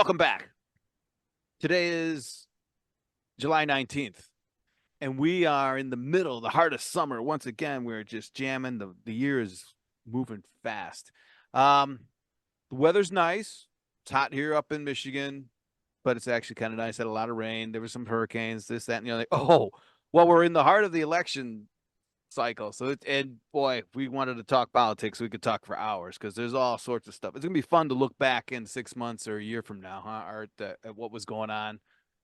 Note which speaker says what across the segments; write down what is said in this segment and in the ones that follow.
Speaker 1: Welcome back. Today is July 19th, and we are in the middle, the heart of summer. Once again, we're just jamming. The year is moving fast. The weather's nice. It's hot here up in Michigan, but it's actually kind of nice. Had a lot of rain. There were some hurricanes, this, that, and the other. Well, we're in the heart of the election cycle. And boy, if we wanted to talk politics, we could talk for hours because there's all sorts of stuff. It's gonna be fun to look back in 6 months or a year from now, huh? Art, at what was going on.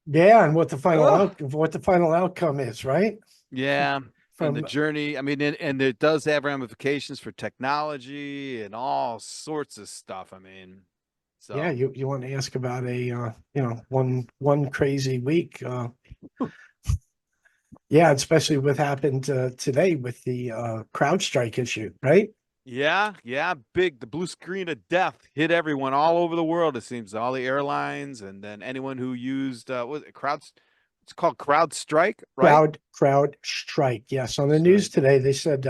Speaker 2: Yeah, and what the
Speaker 1: Oh,
Speaker 2: final outcome is, right?
Speaker 1: yeah. And the
Speaker 2: From
Speaker 1: journey. I mean, and it does have ramifications for technology and all sorts of stuff. I mean,
Speaker 2: yeah,
Speaker 1: so
Speaker 2: you want to ask about a one crazy week. Yeah, especially what happened today with the CrowdStrike issue, right?
Speaker 1: yeah, big. The blue screen of death hit everyone all over the world. It seems all the airlines and then anyone who used what was it, It's called CrowdStrike, right?
Speaker 2: CrowdStrike. Yes, on the news
Speaker 1: Strike.
Speaker 2: today they said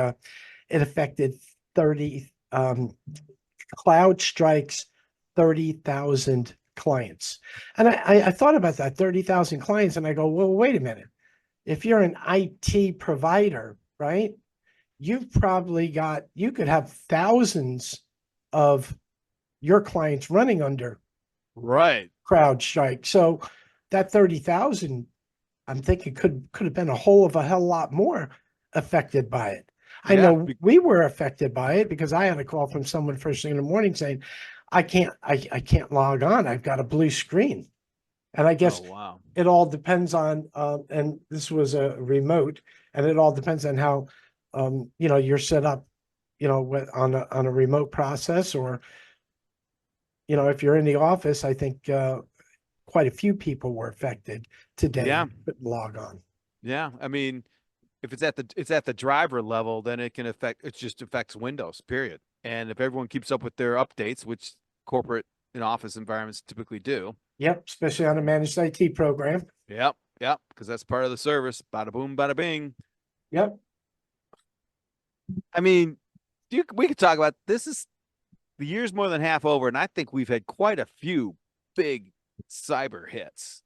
Speaker 2: it affected 30 Cloud Strikes 30,000 clients. And I thought about that 30,000 clients and I go, well, wait a minute. If you're an IT provider, right? You could have thousands of your clients running under
Speaker 1: Right.
Speaker 2: CrowdStrike. So that 30,000, I'm thinking could have been a hell lot more affected by it. I
Speaker 1: Yeah.
Speaker 2: know we were affected by it because I had a call from someone first thing in the morning saying, I can't log on. I've got a blue screen. And I
Speaker 1: Oh,
Speaker 2: guess
Speaker 1: wow.
Speaker 2: it all depends on, and this was a remote, and it all depends on how, you're set up, on a remote process, or, if you're in the office, I think quite a few people were affected today
Speaker 1: Yeah.
Speaker 2: and couldn't log on.
Speaker 1: Yeah. I mean, if it's at the driver level, then it just affects Windows, period. And if everyone keeps up with their updates, which corporate and office environments typically do,
Speaker 2: Yep, especially on a managed IT program.
Speaker 1: yep, because that's part of the service. Bada boom, bada bing.
Speaker 2: Yep.
Speaker 1: I mean, we could talk about this. Is the year's more than half over, and I think we've had quite a few big cyber hits.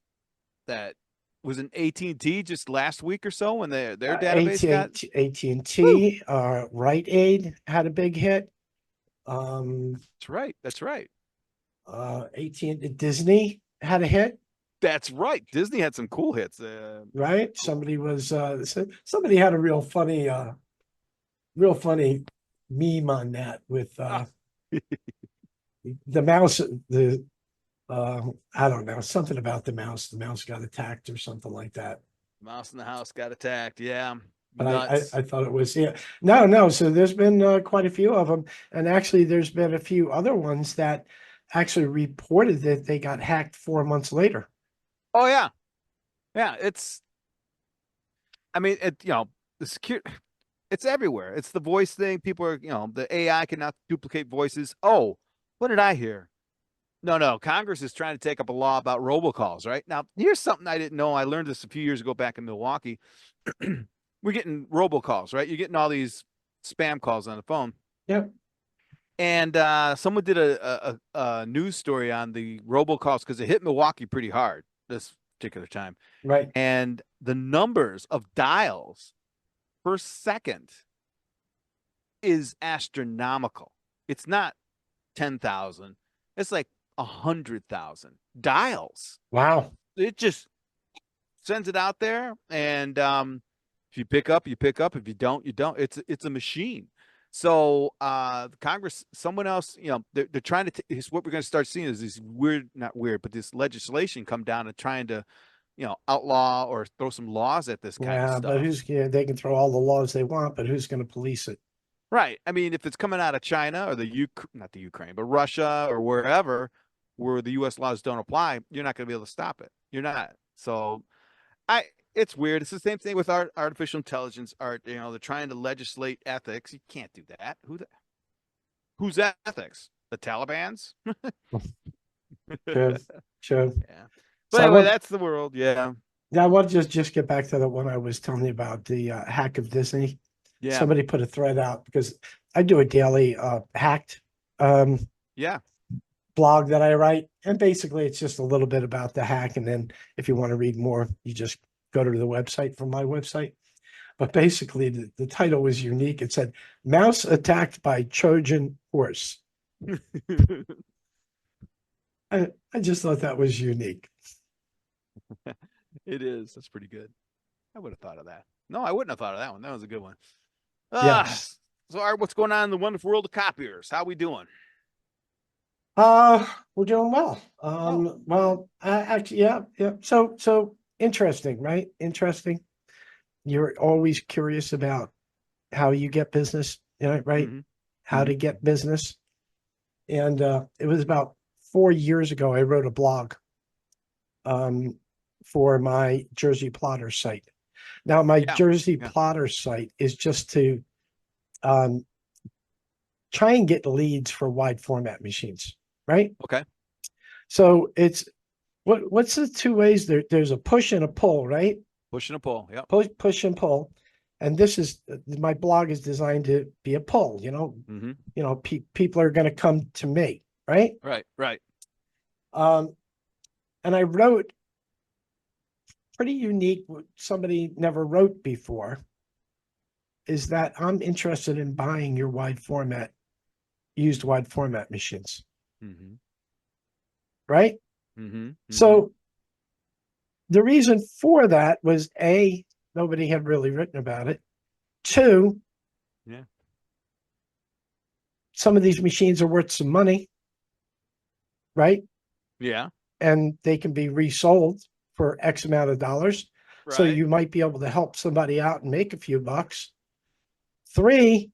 Speaker 1: That was an AT&T just last week or so when their database got. Whew,
Speaker 2: AT&T, Rite Aid had a big hit.
Speaker 1: that's right. That's right.
Speaker 2: AT&T Disney had a hit.
Speaker 1: That's right. Disney had some cool hits.
Speaker 2: Right? Somebody had a real funny meme on that with
Speaker 1: Ah,
Speaker 2: the mouse, the I don't know, something about the mouse. The mouse got attacked or something like that.
Speaker 1: mouse in the house got attacked. Yeah,
Speaker 2: But
Speaker 1: nuts.
Speaker 2: I thought it was, yeah. No. So there's been quite a few of them, and actually there's been a few other ones that actually reported that they got hacked 4 months later.
Speaker 1: Oh yeah, yeah. I mean, the secure. It's everywhere. It's the voice thing. People are, the AI cannot duplicate voices. Oh, what did I hear? No. Congress is trying to take up a law about robocalls. Right now, here's something I didn't know. I learned this a few years ago back in Milwaukee. We're getting robocalls, right? You're getting all these spam calls on the phone.
Speaker 2: Yep.
Speaker 1: And someone did a news story on the robocalls because it hit Milwaukee pretty hard this particular time.
Speaker 2: Right.
Speaker 1: And the numbers of dials per second is astronomical. It's not 10,000. It's like 100,000 dials.
Speaker 2: Wow.
Speaker 1: It just sends it out there. And if you pick up, you pick up. If you don't, you don't. It's a machine. So Congress, someone else, they're trying to. What we're going to start seeing is this weird, not weird, but this legislation come down and trying to, outlaw or throw some laws at this kind of
Speaker 2: Yeah, but
Speaker 1: stuff.
Speaker 2: they can throw all the laws they want, but who's going to police it?
Speaker 1: Right. I mean, if it's coming out of China or not the Ukraine, but Russia or wherever where the U.S. laws don't apply, you're not going to be able to stop it. You're not. So it's weird. It's the same thing with artificial intelligence. Art, they're trying to legislate ethics. You can't do that. Who's ethics? The Taliban's?
Speaker 2: Sure, sure.
Speaker 1: Yeah. But
Speaker 2: So
Speaker 1: anyway, that's the world. Yeah.
Speaker 2: I want to just get back to the one I was telling you about, the hack of Disney.
Speaker 1: Yeah.
Speaker 2: Somebody put a thread out because I do a daily hacked um,
Speaker 1: Yeah.
Speaker 2: blog that I write. And basically it's just a little bit about the hack. And then if you want to read more, you just go to the website from my website. But basically the title was unique. It said mouse attacked by Trojan horse. I just thought that was unique.
Speaker 1: It is. That's pretty good. I would have thought of that. No, I wouldn't have thought of that one. That was a good one.
Speaker 2: Yes.
Speaker 1: So, all right, what's going on in the wonderful world of copiers? How we doing?
Speaker 2: We're doing well. Well, actually, yeah, yeah. So interesting, right? Interesting. You're always curious about how you get business, right?
Speaker 1: Mm-hmm.
Speaker 2: How to get business. And it was about 4 years ago, I wrote a blog for my Jersey Plotter site. Now, my Jersey Plotter site is just to try and get leads for wide format machines, right?
Speaker 1: Okay.
Speaker 2: So it's what's the two ways? There's a push and a pull, right?
Speaker 1: Push and a pull. Yeah.
Speaker 2: Push and pull. And this is my blog is designed to be a pull, people are going to come to me, right?
Speaker 1: Right.
Speaker 2: And I wrote pretty unique, what somebody never wrote before, is that I'm interested in buying your used wide format machines.
Speaker 1: Mm-hmm.
Speaker 2: Right?
Speaker 1: Mm-hmm.
Speaker 2: So the reason for that was A, nobody had really written about it. Two, some of these machines are worth some money, right?
Speaker 1: Yeah.
Speaker 2: And they can be resold for X amount of dollars.
Speaker 1: Right.
Speaker 2: So you might be able to help somebody out and make a few bucks. Three,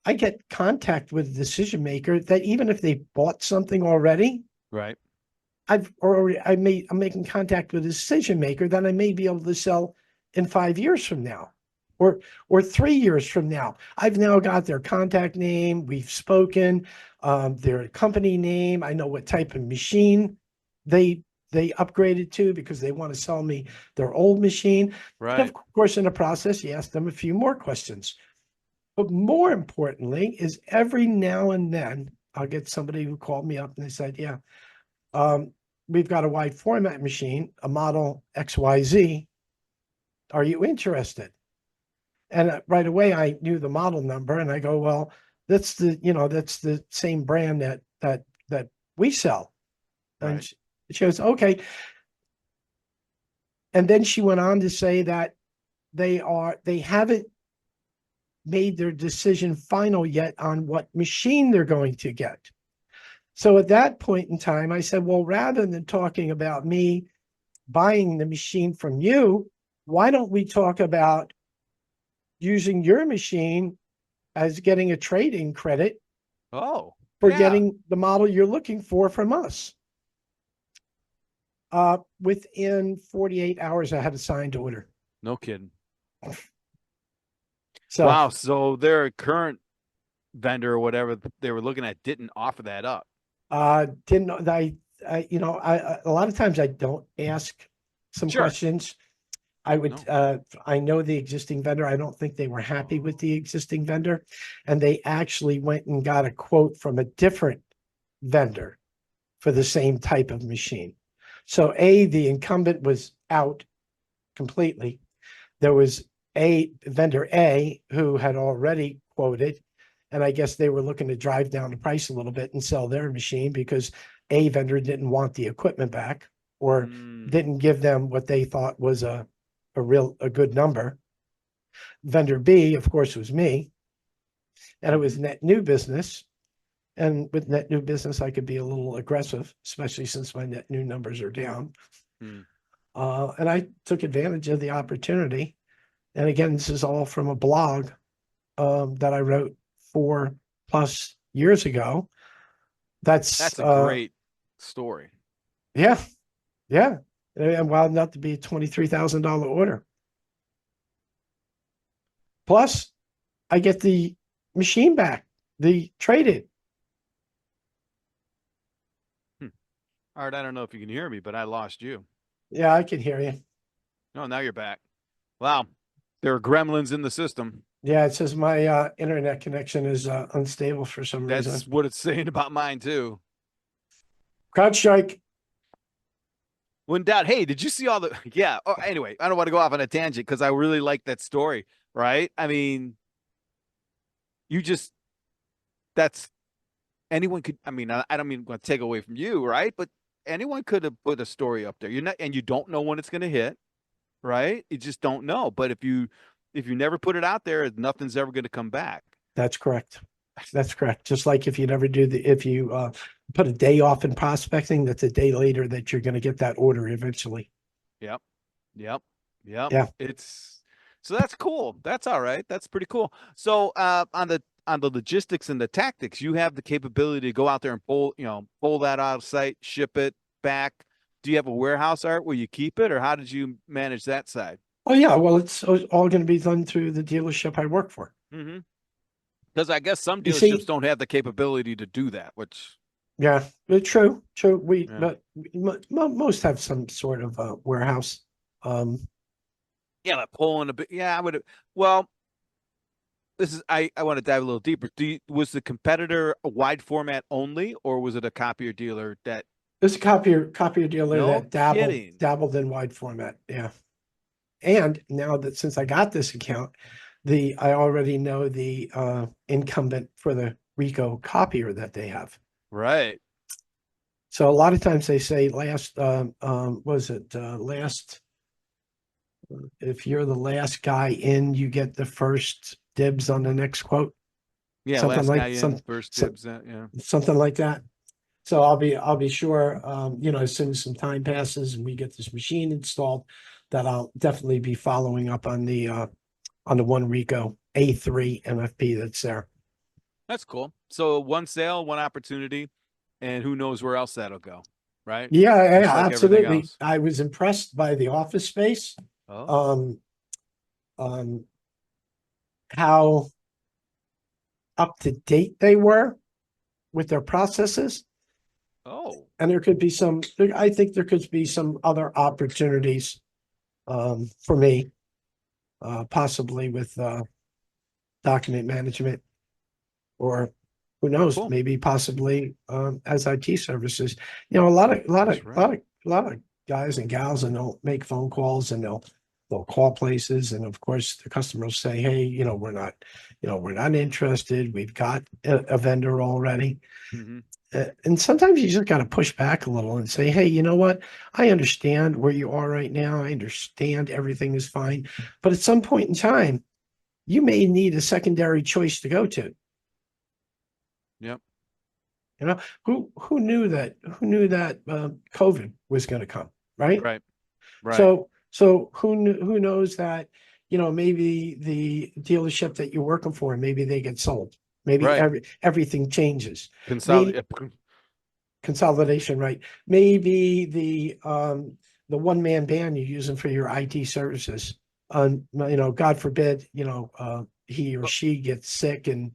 Speaker 2: I get contact with the decision maker that even if they bought something already,
Speaker 1: right,
Speaker 2: I'm making contact with a decision maker that I may be able to sell in 5 years from now, or 3 years from now. I've now got their contact name. We've spoken, their company name. I know what type of machine they upgraded to because they want to sell me their old machine.
Speaker 1: right.
Speaker 2: And of course, in the process, you ask them a few more questions. But more importantly is every now and then I'll get somebody who called me up and they said, yeah, we've got a wide format machine, a model XYZ. Are you interested? And right away I knew the model number and I go, well, that's the same brand that we sell. And
Speaker 1: Right.
Speaker 2: she goes, okay. And then she went on to say that they haven't made their decision final yet on what machine they're going to get. So at that point in time, I said, well, rather than talking about me buying the machine from you, why don't we talk about using your machine as getting a trade-in credit for getting the model you're looking for from us? Within 48 hours, I had a signed order.
Speaker 1: No kidding.
Speaker 2: So,
Speaker 1: wow. So their current vendor or whatever they were looking at didn't offer that up.
Speaker 2: Didn't I? A lot of times I don't ask some questions. I would, I know the existing vendor. I don't think they were happy with the existing vendor, and they actually went and got a quote from a different vendor for the same type of machine. So the incumbent was out completely. There was vendor A who had already quoted, and I guess they were looking to drive down the price a little bit and sell their machine because a vendor didn't want the equipment back or didn't give them what they thought was a good number. Vendor B, of course, was me, and it was net new business. And with net new business, I could be a little aggressive, especially since my net new numbers are down. And I took advantage of the opportunity. And again, this is all from a blog that I wrote 4+ years ago. That's
Speaker 1: a great story.
Speaker 2: Yeah. Yeah. And wound up to be a $23,000 order. Plus, I get the machine back, the trade-in.
Speaker 1: All right, I don't know if you can hear me, but I lost you.
Speaker 2: Yeah, I can hear you.
Speaker 1: No, now you're back. Wow. There are gremlins in the system.
Speaker 2: Yeah, it says my internet connection is unstable for some reason.
Speaker 1: That's what it's saying about mine too.
Speaker 2: CrowdStrike.
Speaker 1: When doubt, hey, did you see all the? Yeah. Oh, anyway, I don't want to go off on a tangent because I really like that story. Right? I mean, you just that's anyone could. I mean, I don't mean to take away from you, right? But anyone could have put a story up there. You're not, and you don't know when it's going to hit, right? You just don't know. But if you never put it out there, nothing's ever going to come back.
Speaker 2: That's correct. That's correct. Just like if you never do if you put a day off in prospecting, that's a day later that you're going to get that order eventually.
Speaker 1: Yep. Yep. Yep.
Speaker 2: Yeah.
Speaker 1: It's so that's cool. That's all right. That's pretty cool. So on the logistics and the tactics, you have the capability to go out there and pull that out of site, ship it back. Do you have a warehouse, Art, where you keep it, or how did you manage that side?
Speaker 2: Oh yeah. Well, it's all going to be done through the dealership I work for.
Speaker 1: Mm-hmm. Because I guess some
Speaker 2: You
Speaker 1: dealerships
Speaker 2: see,
Speaker 1: don't have the capability to do that, which
Speaker 2: yeah, true, true.
Speaker 1: yeah.
Speaker 2: But most have some sort of warehouse. Um,
Speaker 1: Yeah, like pulling a bit. Yeah, I would. Well, this is I want to dive a little deeper. Was the competitor a wide format only, or was it a copier dealer that?
Speaker 2: there's a copier dealer
Speaker 1: No
Speaker 2: that
Speaker 1: kidding.
Speaker 2: dabbled in wide format. Yeah. And now that since I got this account, I already know the incumbent for the Rico copier that they have.
Speaker 1: Right.
Speaker 2: So a lot of times they say last was it last if you're the last guy in, you get the first dibs on the next quote.
Speaker 1: Yeah,
Speaker 2: Something
Speaker 1: last guy
Speaker 2: like
Speaker 1: in, first dibs. Yeah.
Speaker 2: something like that. So I'll be sure as soon as some time passes and we get this machine installed, that I'll definitely be following up on the one Rico A3 MFP that's there.
Speaker 1: That's cool. So one sale, one opportunity, and who knows where else that'll go, right?
Speaker 2: Yeah,
Speaker 1: Just
Speaker 2: yeah,
Speaker 1: like everything
Speaker 2: absolutely.
Speaker 1: else.
Speaker 2: I was impressed by the office space.
Speaker 1: Oh,
Speaker 2: Um, um, how up to date they were with their processes.
Speaker 1: oh,
Speaker 2: And there could be I think there could be some other opportunities for me, possibly with document management, or who knows,
Speaker 1: cool.
Speaker 2: maybe possibly as IT services. A
Speaker 1: That's right.
Speaker 2: lot of guys and gals, and they'll make phone calls and they'll call places, and of course the customers say, hey, we're not interested. We've got a vendor already.
Speaker 1: Hmm.
Speaker 2: And sometimes you just got to push back a little and say, hey, you know what? I understand where you are right now. I understand everything is fine. But at some point in time, you may need a secondary choice to go to.
Speaker 1: Yep.
Speaker 2: Who knew that COVID was going to come, right?
Speaker 1: Right. Right.
Speaker 2: So who knows that, maybe the dealership that you're working for, maybe they get sold. Maybe
Speaker 1: Right.
Speaker 2: everything changes.
Speaker 1: Consolidate.
Speaker 2: Maybe consolidation, right? Maybe the one man band you're using for your IT services, God forbid, he or she gets sick and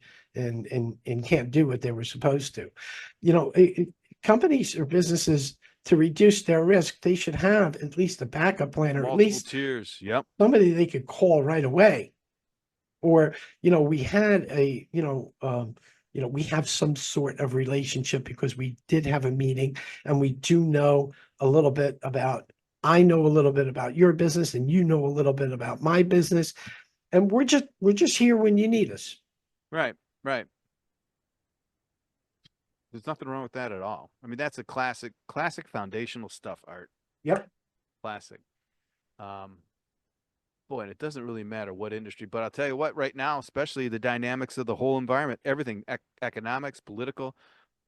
Speaker 2: can't do what they were supposed to. Companies or businesses, to reduce their risk, they should have at least a backup plan, or at
Speaker 1: Multiple
Speaker 2: least
Speaker 1: tiers. Yep.
Speaker 2: somebody they could call right away. Or we had we have some sort of relationship because we did have a meeting, and we do know a little bit about I know a little bit about your business, and you know a little bit about my business, and we're just here when you need us.
Speaker 1: Right. Right. There's nothing wrong with that at all. I mean, that's a classic foundational stuff, Art.
Speaker 2: Yep.
Speaker 1: Classic. Um, Boy, and it doesn't really matter what industry, but I'll tell you what, right now, especially the dynamics of the whole environment, everything, economics, political,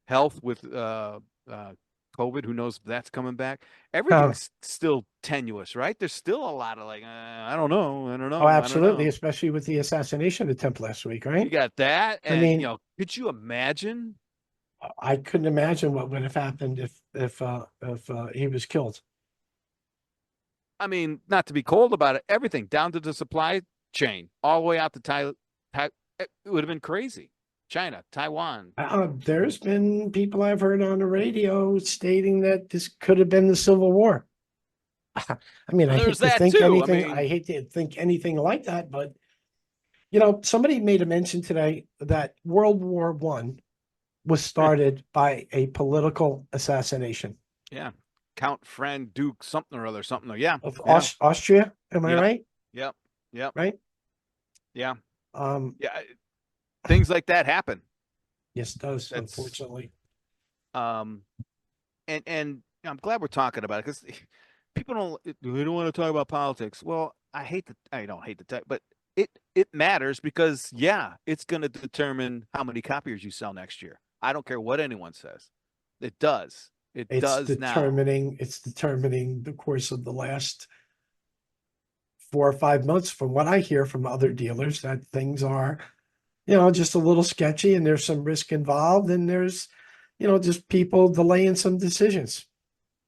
Speaker 1: health with COVID, who knows if that's coming back.
Speaker 2: Uh,
Speaker 1: Everything's still tenuous, right? There's still a lot of like, I don't know, I don't
Speaker 2: oh,
Speaker 1: know, I don't
Speaker 2: absolutely,
Speaker 1: know.
Speaker 2: especially with the assassination attempt last week,
Speaker 1: You
Speaker 2: right?
Speaker 1: got that,
Speaker 2: I
Speaker 1: and
Speaker 2: mean,
Speaker 1: could you imagine?
Speaker 2: I couldn't imagine what would have happened if he was killed.
Speaker 1: I mean, not to be cold about it, everything down to the supply chain, all the way out to it would have been crazy. China, Taiwan.
Speaker 2: There's been people I've heard on the radio stating that this could have been the Civil War. I mean,
Speaker 1: Well, there's that too. I
Speaker 2: I
Speaker 1: mean,
Speaker 2: hate to think anything like that, but somebody made a mention today that World War I was started by a political assassination
Speaker 1: Yeah. Count Friend Duke something or other, something. Yeah.
Speaker 2: of
Speaker 1: Yeah.
Speaker 2: Austria. Am I
Speaker 1: Yep.
Speaker 2: right?
Speaker 1: Yep. Yep.
Speaker 2: Right?
Speaker 1: Yeah.
Speaker 2: Um,
Speaker 1: Yeah. Things like that happen.
Speaker 2: yes, it does,
Speaker 1: That's
Speaker 2: unfortunately.
Speaker 1: um and I'm glad we're talking about it because people don't want to talk about politics. Well, I don't hate the type, but it matters because yeah, it's going to determine how many copiers you sell next year. I don't care what anyone says. It does. It does now.
Speaker 2: It's determining the course of the last 4 or 5 months from what I hear from other dealers that things are, just a little sketchy and there's some risk involved and there's, just people delaying some decisions.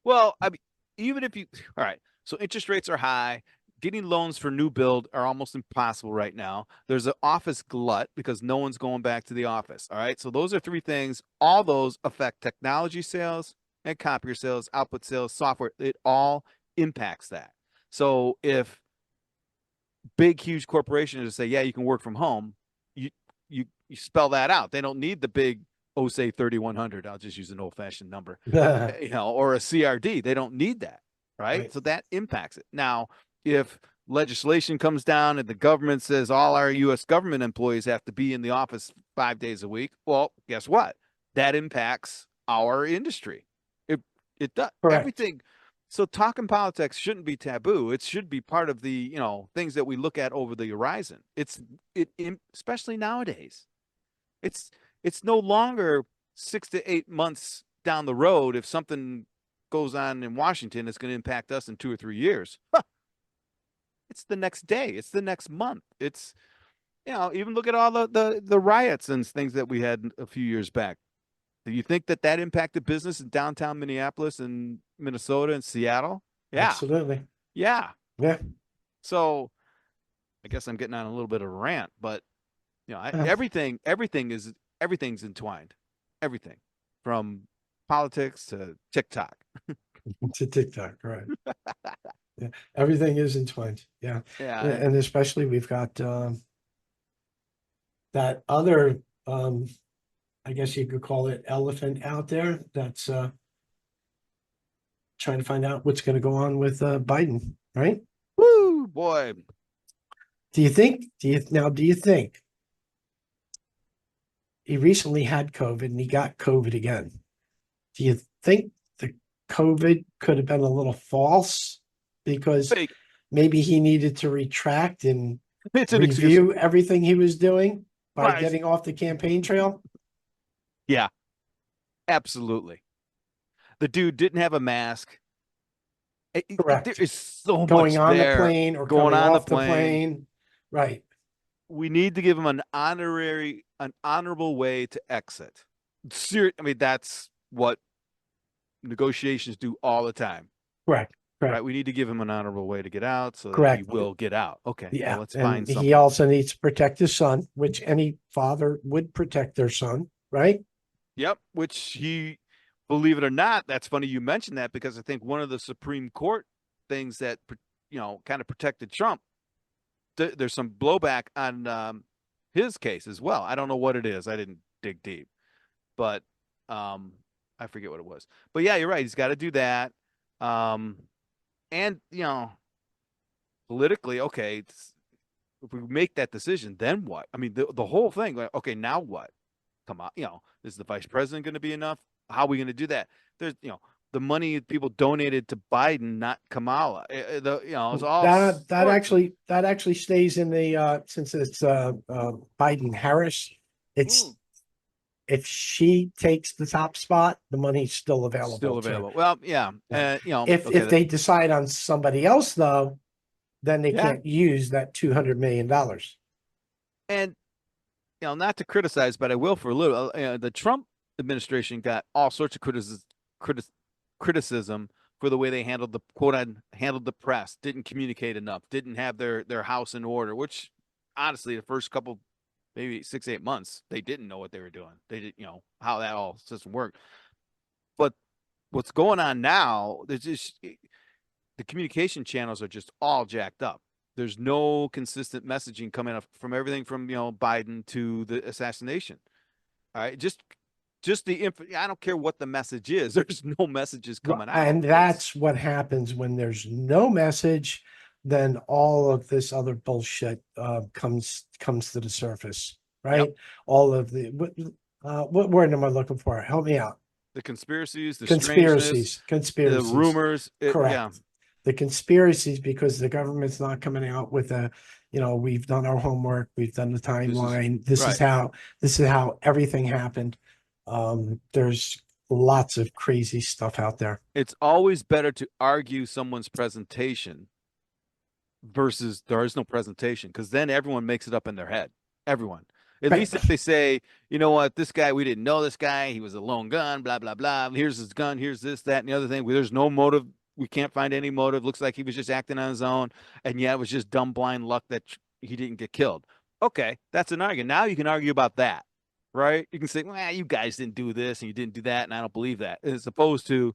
Speaker 1: Well, I mean, even if you, all right, so interest rates are high. Getting loans for new build are almost impossible right now. There's an office glut because no one's going back to the office. All right. So those are three things. All those affect technology sales and copier sales, output sales, software. It all impacts that. So if big, huge corporations say, yeah, you can work from home, you you spell that out. They don't need the big OSA 3100. I'll just use an old fashioned number,
Speaker 2: Right.
Speaker 1: or a CRD. They don't need that, right? So that impacts it. Now, if legislation comes down and the government says all our U.S. government employees have to be in the office 5 days a week, well, guess what? That impacts our industry. It it does
Speaker 2: Correct.
Speaker 1: everything. So talking politics shouldn't be taboo. It should be part of the, things that we look at over the horizon. Especially nowadays. It's it's no longer 6 to 8 months down the road. If something goes on in Washington, it's going to impact us in 2 or 3 years. It's the next day. It's the next month. It's, even look at all the riots and things that we had a few years back. Do you think that impacted business in downtown Minneapolis and Minnesota and Seattle? Yeah.
Speaker 2: Absolutely.
Speaker 1: Yeah.
Speaker 2: Yeah.
Speaker 1: So I guess I'm getting on a little bit of a rant, but
Speaker 2: Uh,
Speaker 1: everything's entwined. Everything from politics to TikTok.
Speaker 2: to TikTok, right? Yeah. Everything is entwined. Yeah.
Speaker 1: Yeah.
Speaker 2: And especially we've got that other I guess you could call it elephant out there that's trying to find out what's going to go on with Biden, right?
Speaker 1: Woo, boy.
Speaker 2: Do you think he recently had COVID and he got COVID again? Do you think the COVID could have been a little false because
Speaker 1: Fake.
Speaker 2: maybe he needed to retract and
Speaker 1: It's an excuse.
Speaker 2: review everything he was doing by
Speaker 1: Right.
Speaker 2: getting off the campaign trail?
Speaker 1: Yeah, absolutely. The dude didn't have a mask. There
Speaker 2: Correct.
Speaker 1: is so
Speaker 2: Going
Speaker 1: much
Speaker 2: on the
Speaker 1: there
Speaker 2: plane or
Speaker 1: going
Speaker 2: coming
Speaker 1: on the
Speaker 2: off the
Speaker 1: plane.
Speaker 2: plane. Right.
Speaker 1: We need to give him an honorable way to exit. I mean, that's what negotiations do all the time,
Speaker 2: Correct.
Speaker 1: right?
Speaker 2: Correct.
Speaker 1: We need to give him an honorable way to get out so that he
Speaker 2: Correct.
Speaker 1: will get out. Okay, well,
Speaker 2: Yeah.
Speaker 1: let's find
Speaker 2: And he
Speaker 1: something.
Speaker 2: also needs to protect his son, which any father would protect their son, right?
Speaker 1: Yep, which he, believe it or not, that's funny you mentioned that because I think one of the Supreme Court things that kind of protected Trump, there's some blowback on his case as well. I don't know what it is. I didn't dig deep, but um, I forget what it was. But yeah, you're right. He's got to do that. Um, and politically, okay, if we make that decision, then what? I mean, the whole thing. Like, okay, now what? Come on, is the vice president going to be enough? How are we going to do that? There's, the money people donated to Biden, not Kamala. It's all sorts of.
Speaker 2: That actually stays in the since it's Biden Harris. It's
Speaker 1: Mm,
Speaker 2: if she takes the top spot, the money's still
Speaker 1: still
Speaker 2: available to.
Speaker 1: available. Well, yeah,
Speaker 2: Yeah. If
Speaker 1: okay,
Speaker 2: they decide on somebody else though, then they
Speaker 1: yeah,
Speaker 2: can't use that $200 million.
Speaker 1: and not to criticize, but I will for a little. The Trump administration got all sorts of criticism for the way they handled handled the press, didn't communicate enough, didn't have their house in order. Which, honestly, the first couple, maybe 6 8 months, they didn't know what they were doing. They didn't, how that all system worked. But what's going on now? There's just the communication channels are just all jacked up. There's no consistent messaging coming up from everything from Biden to the assassination. All right, just just I don't care what the message is. There's no messages coming out.
Speaker 2: And that's what happens when there's no message, then all of this other bullshit comes to the surface,
Speaker 1: Yep.
Speaker 2: right? All of the what word am I looking for? Help me out.
Speaker 1: The conspiracies, the strangeness,
Speaker 2: Conspiracies,
Speaker 1: the
Speaker 2: conspiracies.
Speaker 1: rumors. Yeah.
Speaker 2: Correct. The conspiracies, because the government's not coming out with a, we've done our homework, we've done the
Speaker 1: This is
Speaker 2: timeline. This is
Speaker 1: right.
Speaker 2: how everything happened. There's lots of crazy stuff out there.
Speaker 1: It's always better to argue someone's presentation versus there is no presentation, because then everyone makes it up in their head. Everyone. At
Speaker 2: Right.
Speaker 1: least if they say, you know what, this guy, we didn't know this guy. He was a lone gun, blah, blah, blah. Here's his gun. Here's this, that, and the other thing. There's no motive. We can't find any motive. Looks like he was just acting on his own. And yeah, it was just dumb, blind luck that he didn't get killed. Okay, that's an argument. Now you can argue about that, right? You can say, well, you guys didn't do this and you didn't do that, and I don't believe that. As opposed to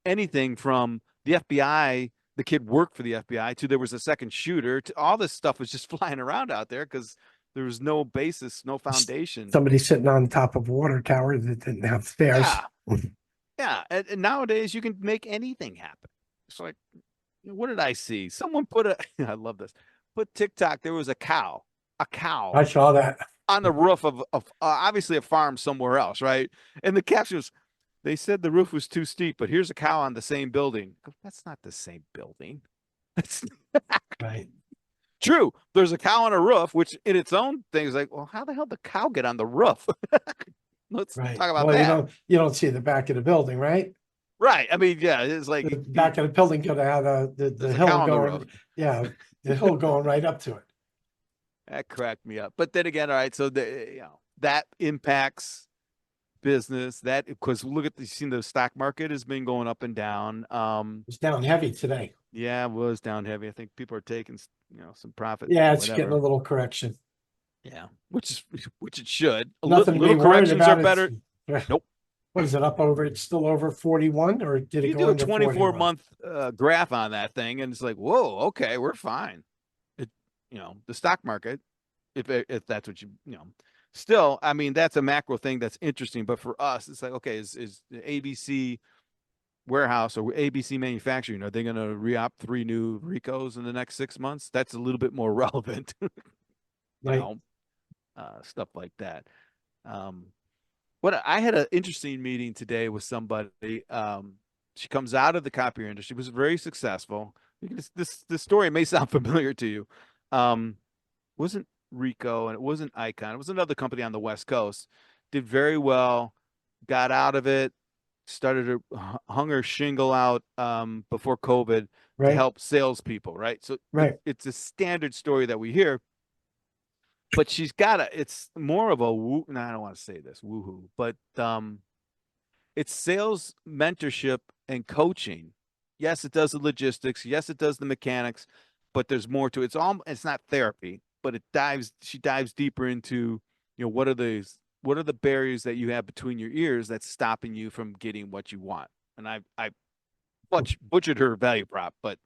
Speaker 1: anything from the FBI, the kid worked for the FBI, to there was a second shooter, to all this stuff was just flying around out there because there was no basis, no foundation.
Speaker 2: Somebody sitting on top of a water tower that didn't have stairs.
Speaker 1: Yeah. Yeah. And nowadays you can make anything happen. It's like, what did I see? Someone put I love this, put TikTok. There was a cow
Speaker 2: I saw that.
Speaker 1: on the roof of obviously a farm somewhere else, right? And the caption was, they said the roof was too steep, but here's a cow on the same building. That's not the same building. That's
Speaker 2: Right.
Speaker 1: true. There's a cow on a roof, which in its own thing is like, well, how the hell did the cow get on the roof? Let's
Speaker 2: Right.
Speaker 1: talk about
Speaker 2: Well,
Speaker 1: that.
Speaker 2: you don't see the back of the building, right?
Speaker 1: Right. I mean, yeah, it's like
Speaker 2: The back of the building could have had the
Speaker 1: there's a
Speaker 2: hill
Speaker 1: cow on the
Speaker 2: going.
Speaker 1: road.
Speaker 2: Yeah, the hill going right up to it.
Speaker 1: That cracked me up. But then again, all right, so that impacts business. That because look at you've seen the stock market has been going up and down.
Speaker 2: It's down heavy today.
Speaker 1: Yeah, it was down heavy. I think people are taking some profit.
Speaker 2: Yeah, it's
Speaker 1: whatever.
Speaker 2: getting a little correction.
Speaker 1: Yeah, which it should.
Speaker 2: Nothing to be
Speaker 1: Little
Speaker 2: worried
Speaker 1: corrections are
Speaker 2: about.
Speaker 1: better. Nope.
Speaker 2: What is it up over? It's still over 41, or did it
Speaker 1: You
Speaker 2: go
Speaker 1: do a
Speaker 2: under
Speaker 1: 24-month graph on that thing, and it's like, whoa, okay, we're fine. It, the stock market, if that's what still, I mean, that's a macro thing that's interesting. But for us, it's like, okay, is the ABC warehouse or ABC manufacturing, are they going to re-op 3 new Ricos in the next 6 months? That's a little bit more relevant,
Speaker 2: Right.
Speaker 1: Stuff like that. What I had an interesting meeting today with somebody. She comes out of the copier industry, was very successful. This story may sound familiar to you. Wasn't Rico and it wasn't Icon. It was another company on the West Coast. Did very well, got out of it, started to hung her shingle out before COVID to
Speaker 2: Right.
Speaker 1: help salespeople, right? So
Speaker 2: Right.
Speaker 1: it's a standard story that we hear. But it's more of a woo. No, I don't want to say this woohoo, but it's sales mentorship and coaching. Yes, it does the logistics. Yes, it does the mechanics, but there's more to it. It's not therapy, but she dives deeper into, what are the barriers that you have between your ears that's stopping you from getting what you want. And I butchered her value prop, but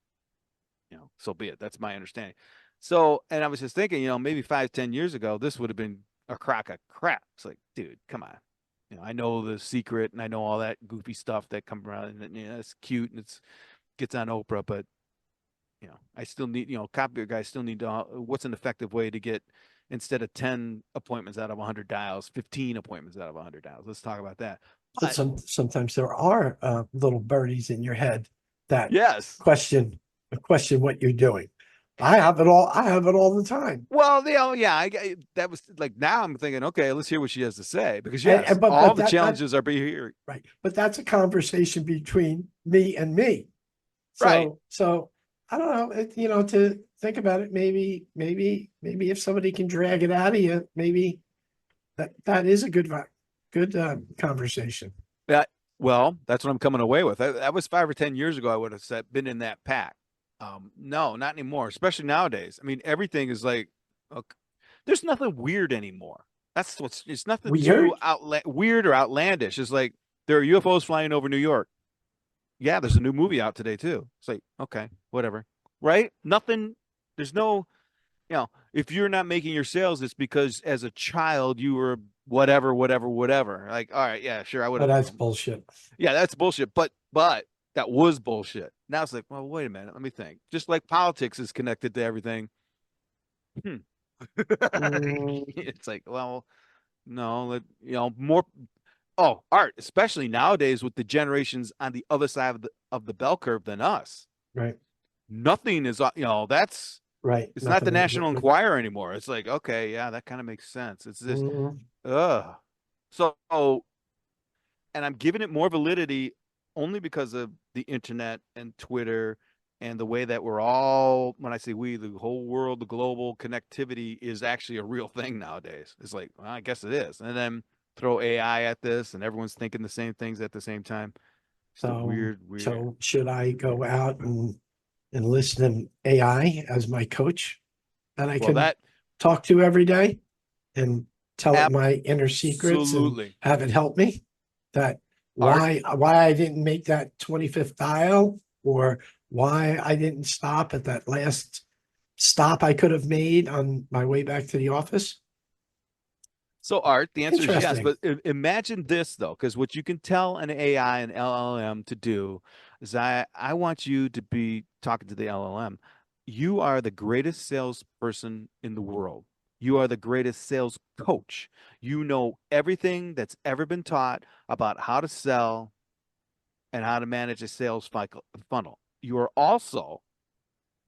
Speaker 1: so be it. That's my understanding. So, and I was just thinking, maybe 5, 10 years ago, this would have been a crock of crap. It's like, dude, come on. I know The Secret and I know all that goofy stuff that comes around, and it's cute and gets on Oprah, but I still need, copier guys still need to, what's an effective way to get, instead of 10 appointments out of 100 dials, 15 appointments out of 100 dials. Let's talk about that.
Speaker 2: But sometimes there are little birdies in your head that
Speaker 1: Yes.
Speaker 2: question what you're doing. I have it all the time.
Speaker 1: Well, yeah, that was like, now I'm thinking, okay, let's hear what she has to say, because yes, but all the challenges are here.
Speaker 2: Right. But that's a conversation between me and me.
Speaker 1: Right.
Speaker 2: So I don't know, to think about it, maybe if somebody can drag it out of you, maybe that is a good conversation.
Speaker 1: Yeah. Well, that's what I'm coming away with. That was 5 or 10 years ago. I would have been in that pack. No, not anymore, especially nowadays. I mean, everything is like, okay, there's nothing weird anymore. It's nothing
Speaker 2: Weird?
Speaker 1: too weird or outlandish. It's like there are UFOs flying over New York. Yeah, there's a new movie out today too. It's like, okay, whatever. Right? Nothing, there's no, if you're not making your sales, it's because as a child you were whatever, whatever, whatever. Like, all right, yeah, sure, I would
Speaker 2: But
Speaker 1: have,
Speaker 2: that's bullshit.
Speaker 1: yeah, that's bullshit. But that was bullshit. Now it's like, well, wait a minute, let me think. Just like politics is connected to everything. Hmm.
Speaker 2: Mm,
Speaker 1: It's like, well, no, more. Oh, art, especially nowadays with the generations on the other side of the bell curve than us.
Speaker 2: right,
Speaker 1: Nothing is, that's
Speaker 2: right.
Speaker 1: it's not the
Speaker 2: Nothing.
Speaker 1: National Enquirer anymore. It's like, okay, yeah, that kind of makes sense. It's this,
Speaker 2: Mm,
Speaker 1: ugh. So, and I'm giving it more validity only because of the internet and Twitter and the way that we're all, when I say we, the whole world, the global connectivity is actually a real thing nowadays. It's like, well, I guess it is. And then throw AI at this and everyone's thinking the same things at the same time. Just a
Speaker 2: so,
Speaker 1: weird, weird,
Speaker 2: so should I
Speaker 1: weird.
Speaker 2: go out and enlist an AI as my coach that I
Speaker 1: Well,
Speaker 2: can
Speaker 1: that
Speaker 2: talk to every day and tell it my inner secrets and
Speaker 1: absolutely.
Speaker 2: have it help me? That
Speaker 1: Art.
Speaker 2: why I didn't make that 25th dial, or why I didn't stop at that last stop I could have made on my way back to the office?
Speaker 1: So, Art, the answer is yes.
Speaker 2: Interesting.
Speaker 1: But imagine this, though, because what you can tell an AI and LLM to do is I want you to be talking to the LLM. You are the greatest salesperson in the world. You are the greatest sales coach. You know everything that's ever been taught about how to sell and how to manage a funnel. You are also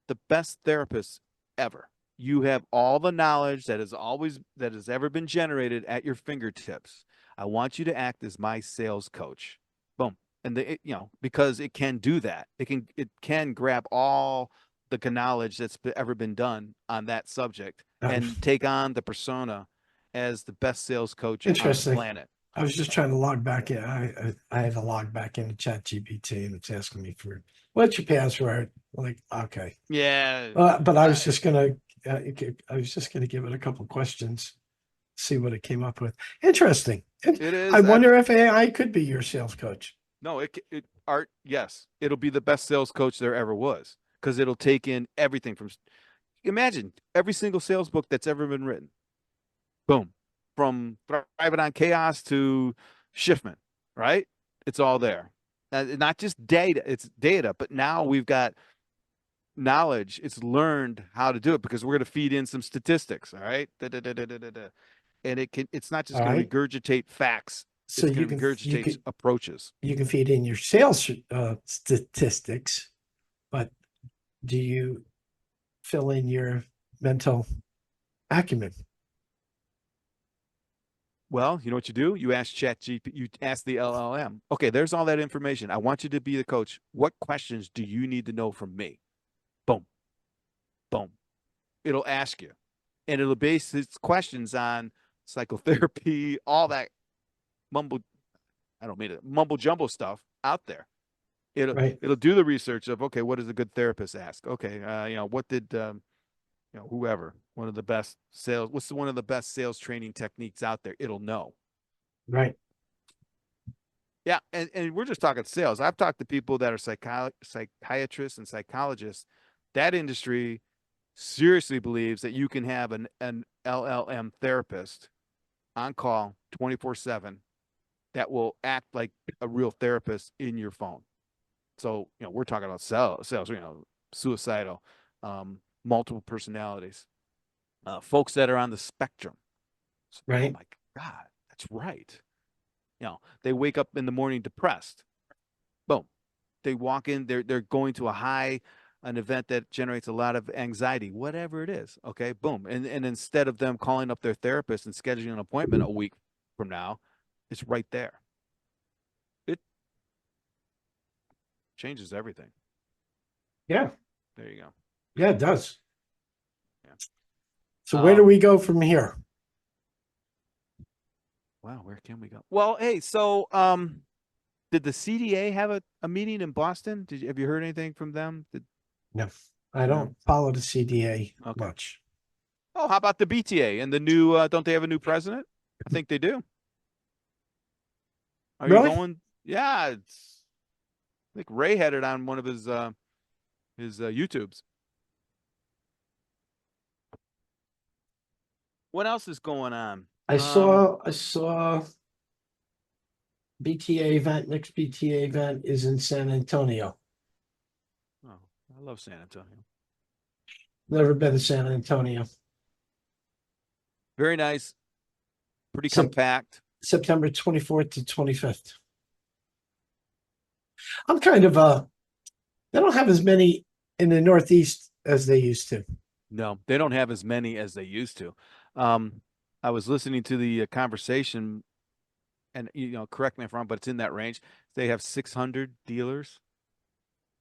Speaker 1: the best therapist ever. You have all the knowledge that has ever been generated at your fingertips. I want you to act as my sales coach. Boom. And because it can do that. It can grab all the knowledge that's ever been done on that subject
Speaker 2: Um,
Speaker 1: and take on the persona as the best sales coach on the
Speaker 2: Interesting.
Speaker 1: planet.
Speaker 2: I was just trying to log back in. I have a log back into Chat GPT and it's asking me for what's your password? I'm like, okay.
Speaker 1: Yeah.
Speaker 2: But
Speaker 1: Uh,
Speaker 2: I was just gonna give it a couple questions, see what it came up with. Interesting.
Speaker 1: it
Speaker 2: I
Speaker 1: is.
Speaker 2: wonder if AI could be your sales coach.
Speaker 1: No, it art. Yes, it'll be the best sales coach there ever was because it'll take in everything from. Imagine every single sales book that's ever been written. Boom, from Thriving on Chaos to Shiftman, right? It's all there. Not just data; it's data. But now we've got knowledge. It's learned how to do it because we're going to feed in some statistics. All right, and it's not just
Speaker 2: All
Speaker 1: going to
Speaker 2: right.
Speaker 1: regurgitate facts.
Speaker 2: So
Speaker 1: It's going to regurgitate approaches.
Speaker 2: you can feed in your sales statistics, but do you fill in your mental acumen?
Speaker 1: Well, you know what you do? You ask you ask the LLM. Okay, there's all that information. I want you to be the coach. What questions do you need to know from me? Boom, boom. It'll ask you, and it'll base its questions on psychotherapy, all that mumble. I don't mean it, mumble jumble stuff out there.
Speaker 2: Right.
Speaker 1: It'll do the research of okay, what does a good therapist ask? Okay, what did whoever one of the best sales? What's one of the best sales training techniques out there? It'll know.
Speaker 2: Right.
Speaker 1: Yeah, and we're just talking sales. I've talked to people that are psychiatrists and psychologists. That industry seriously believes that you can have an LLM therapist on call 24/7 that will act like a real therapist in your phone. So, we're talking about sales, suicidal, multiple personalities, folks that are on the spectrum. So, oh
Speaker 2: Right.
Speaker 1: my God, that's right. They wake up in the morning depressed. Boom. They walk in, they're going to an event that generates a lot of anxiety, whatever it is. Okay, boom. And instead of them calling up their therapist and scheduling an appointment a week from now, it's right there. It changes everything.
Speaker 2: Yeah.
Speaker 1: There you go.
Speaker 2: Yeah, it does.
Speaker 1: Yeah.
Speaker 2: So where do
Speaker 1: Um,
Speaker 2: we go from here?
Speaker 1: wow, where can we go? Well, hey, so did the CDA have a meeting in Boston? Have you heard anything from them?
Speaker 2: No, I
Speaker 1: No.
Speaker 2: don't follow the CDA
Speaker 1: Okay.
Speaker 2: much.
Speaker 1: Oh, how about the BTA and the new don't they have a new president? I think they do. Are you
Speaker 2: Really?
Speaker 1: going? Yeah, I think Ray had it on one of his YouTubes. What else is going on?
Speaker 2: I saw BTA event, next BTA event is in San Antonio.
Speaker 1: Oh, I love San Antonio.
Speaker 2: Never been to San Antonio.
Speaker 1: Very nice, pretty
Speaker 2: Sep-
Speaker 1: compact.
Speaker 2: September 24th to 25th. I'm kind of they don't have as many in the Northeast as they used to.
Speaker 1: No, they don't have as many as they used to. Um, I was listening to the conversation, and correct me if I'm wrong, but it's in that range. They have 600 dealers.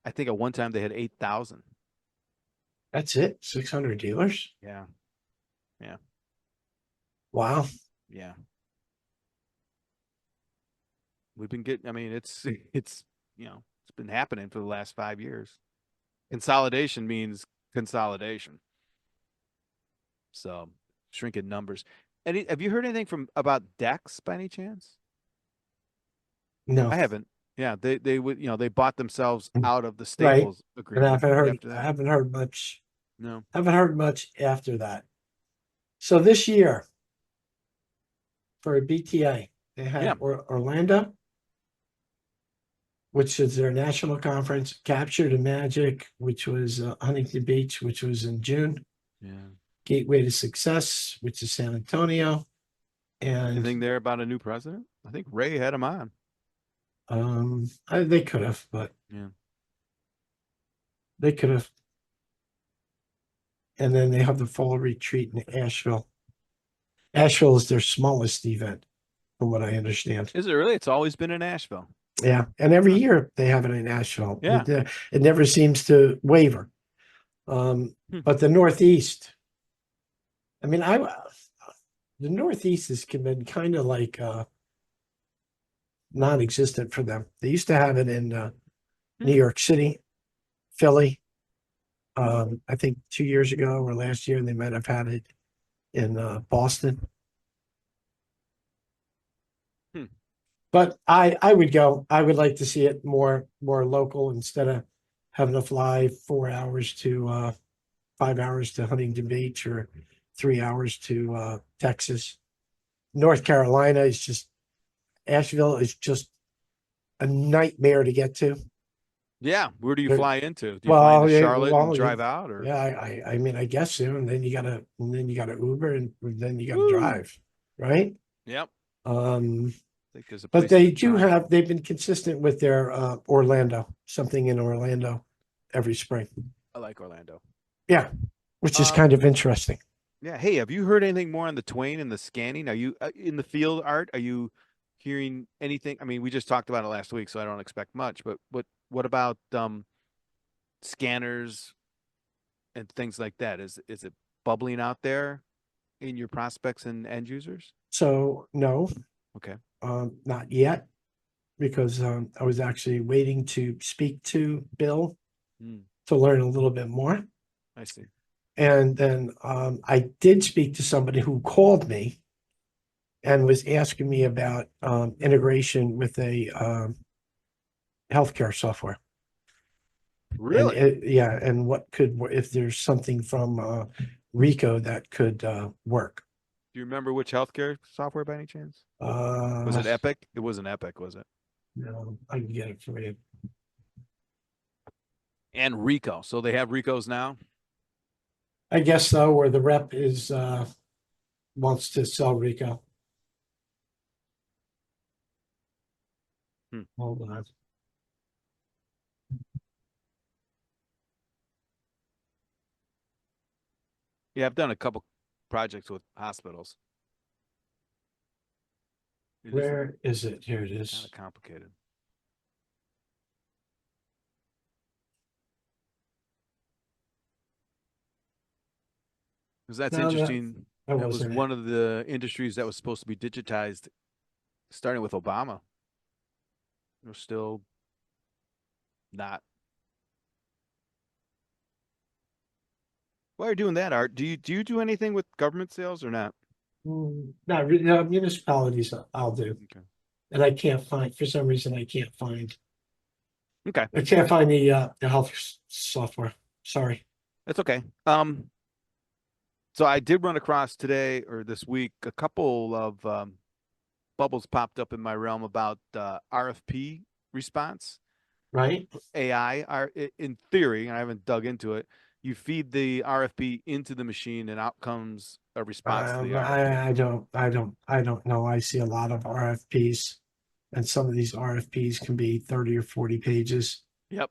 Speaker 1: I think at one time they had 8,000.
Speaker 2: That's it. 600 dealers.
Speaker 1: Yeah, yeah,
Speaker 2: Wow.
Speaker 1: yeah. We've been getting. I mean, it's it's been happening for the last 5 years. Consolidation means consolidation. So shrinking numbers. Have you heard anything from about Dex by any chance?
Speaker 2: No.
Speaker 1: I haven't. Yeah, they would they bought themselves out of the
Speaker 2: Right.
Speaker 1: Staples
Speaker 2: And
Speaker 1: agreement after
Speaker 2: I
Speaker 1: that.
Speaker 2: haven't heard much.
Speaker 1: No.
Speaker 2: Haven't heard much after that. So this year for a BTA, they
Speaker 1: Yeah.
Speaker 2: had Orlando, which is their national conference, Capture the Magic, which was Huntington Beach, which was in June,
Speaker 1: Yeah.
Speaker 2: Gateway to Success, which is San Antonio,
Speaker 1: Anything
Speaker 2: and
Speaker 1: there about a new president? I think Ray had him on.
Speaker 2: they could have, but
Speaker 1: Yeah.
Speaker 2: they could have. And then they have the fall retreat in Asheville. Asheville is their smallest event, from what I understand.
Speaker 1: Is it really? It's always been in Nashville.
Speaker 2: Yeah, and every
Speaker 1: Huh.
Speaker 2: year they have it in Asheville.
Speaker 1: Yeah.
Speaker 2: It never seems to waver.
Speaker 1: Hmm.
Speaker 2: But the Northeast, I mean, the Northeast has been kind of like non-existent for them. They used to have it in New
Speaker 1: Hmm.
Speaker 2: York City, Philly. I think 2 years ago or last year they might have had it in Boston.
Speaker 1: Hmm.
Speaker 2: But I would go. I would like to see it more local instead of having to fly 4 hours to 5 hours to Huntington Beach or 3 hours to Texas. North Carolina is just Asheville is just a nightmare to get to.
Speaker 1: Yeah. Where do you
Speaker 2: There-
Speaker 1: fly into? Do you fly into Charlotte and drive out, or?
Speaker 2: yeah, I mean, I guess so. And then you gotta Uber, and then you gotta
Speaker 1: Woo.
Speaker 2: drive, right?
Speaker 1: Yep.
Speaker 2: Um,
Speaker 1: I think there's a
Speaker 2: but
Speaker 1: place in the Tri.
Speaker 2: they've been consistent with their Orlando, something in Orlando every spring.
Speaker 1: I like Orlando.
Speaker 2: Yeah, which is
Speaker 1: Um,
Speaker 2: kind of interesting.
Speaker 1: Yeah. Hey, have you heard anything more on the Twain and the scanning? Are you in the field, Art? Are you hearing anything? I mean, we just talked about it last week, so I don't expect much. But what about scanners and things like that? Is it bubbling out there in your prospects and end users?
Speaker 2: So no,
Speaker 1: Okay.
Speaker 2: not yet, because I was actually waiting to speak to Bill
Speaker 1: Hmm.
Speaker 2: to learn a little bit more.
Speaker 1: I see.
Speaker 2: And then I did speak to somebody who called me and was asking me about integration with a healthcare software. And
Speaker 1: Really?
Speaker 2: yeah, and what could, if there's something from Rico that could work.
Speaker 1: Do you remember which healthcare software by any chance? Was
Speaker 2: Uh,
Speaker 1: it Epic? It wasn't Epic, was it?
Speaker 2: no, I can get it for you.
Speaker 1: And Rico. So they have Ricos now?
Speaker 2: I guess so, where the rep is wants to sell Rico.
Speaker 1: Hmm.
Speaker 2: Hold on.
Speaker 1: Yeah, I've done a couple projects with hospitals. It is
Speaker 2: Where is it? Here it
Speaker 1: kind
Speaker 2: is.
Speaker 1: of complicated. Because that's
Speaker 2: No,
Speaker 1: interesting.
Speaker 2: that
Speaker 1: That was
Speaker 2: wasn't it.
Speaker 1: one of the industries that was supposed to be digitized starting with Obama. We're still not. While you're doing that, Art, do you do anything with government sales or not?
Speaker 2: Not really. No, municipalities I'll do.
Speaker 1: Okay.
Speaker 2: And I can't find, for some reason,
Speaker 1: Okay.
Speaker 2: I can't find the health software. Sorry.
Speaker 1: That's okay. So I did run across today or this week a couple of bubbles popped up in my realm about RFP response.
Speaker 2: right?
Speaker 1: AI are in theory, and I haven't dug into it. You feed the RFP into the machine, and out comes a response to the RFP.
Speaker 2: I don't know. I see a lot of RFPs, and some of these RFPs can be 30 or 40 pages.
Speaker 1: Yep.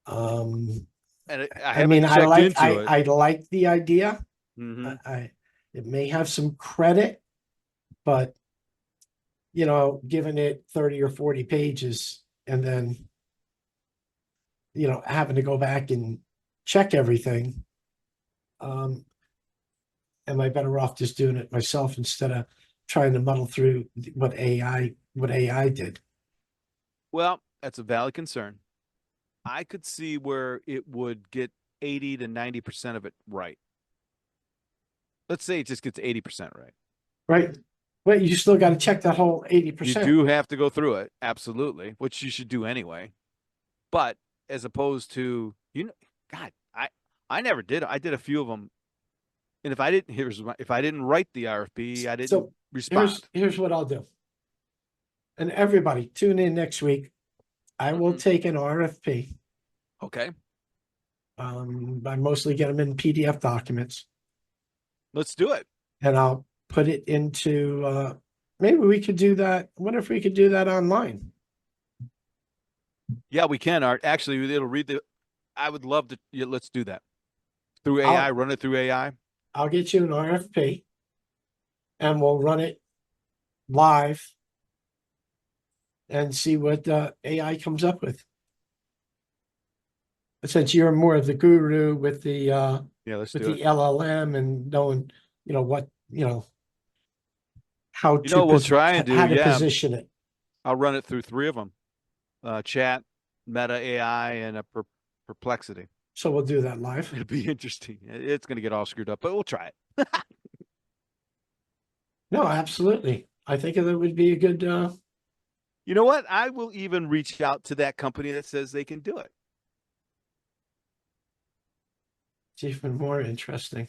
Speaker 2: Um,
Speaker 1: And I
Speaker 2: I mean,
Speaker 1: haven't checked into it.
Speaker 2: I like the idea.
Speaker 1: Hmm.
Speaker 2: I it may have some credit, but giving it 30 or 40 pages and then having to go back and check everything. Um, am I better off just doing it myself instead of trying to muddle through what AI did?
Speaker 1: Well, that's a valid concern. I could see where it would get 80 to 90% of it right. Let's say it just gets 80% right.
Speaker 2: Right. But you still got to check that whole
Speaker 1: You
Speaker 2: 80%.
Speaker 1: do have to go through it, absolutely, which you should do anyway. But as opposed to, God, I never did. I did a few of them. And if I didn't write the RFP, I didn't
Speaker 2: So
Speaker 1: respond.
Speaker 2: here's what I'll do. And everybody tune in next week. I will
Speaker 1: Hmm.
Speaker 2: take an RFP.
Speaker 1: Okay,
Speaker 2: I mostly get them in PDF documents,
Speaker 1: let's do it.
Speaker 2: and I'll put it into maybe we could do that. What if we could do that online?
Speaker 1: Yeah, we can, Art. Actually, it'll read the. I would love to. Yeah, let's do that through AI.
Speaker 2: I'll
Speaker 1: Run it through AI.
Speaker 2: I'll get you an RFP and we'll run it live and see what AI comes up with. Since you're more of the guru
Speaker 1: Yeah, let's
Speaker 2: with
Speaker 1: do it.
Speaker 2: the LLM and knowing, what, how
Speaker 1: You know
Speaker 2: to
Speaker 1: what we'll try and do?
Speaker 2: how to
Speaker 1: Yeah,
Speaker 2: position it.
Speaker 1: I'll run it through three of them: Chat, Meta AI, and a Perplexity.
Speaker 2: So we'll do that live.
Speaker 1: It'll be interesting. It's going to get all screwed up, but we'll try it.
Speaker 2: No, absolutely. I think that would be a good
Speaker 1: You know what? I will even reach out to that company that says they can do it.
Speaker 2: it's even more interesting.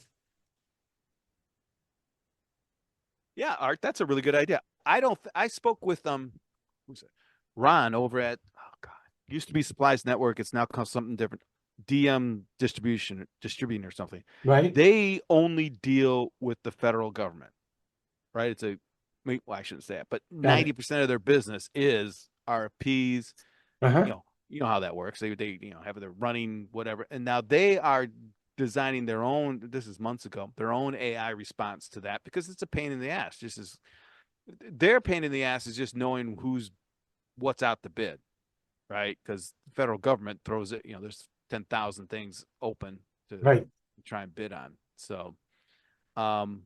Speaker 1: Yeah, Art, that's a really good idea. I don't. I spoke with who's it? Ron over at God, used to be Supplies Network. It's now called something different. DM distributing or something.
Speaker 2: Right?
Speaker 1: They only deal with the federal government, right? Well, I shouldn't say it, but
Speaker 2: Got it.
Speaker 1: 90% of their business is RFPs.
Speaker 2: Uh-huh.
Speaker 1: You know how that works. They have their running whatever, and now they are designing their own. This is months ago. Their own AI response to that because it's a pain in the ass. Just as their pain in the ass is just knowing what's out the bid, right? Because the federal government throws it. There's 10,000 things open to
Speaker 2: Right.
Speaker 1: try and bid on. So, um,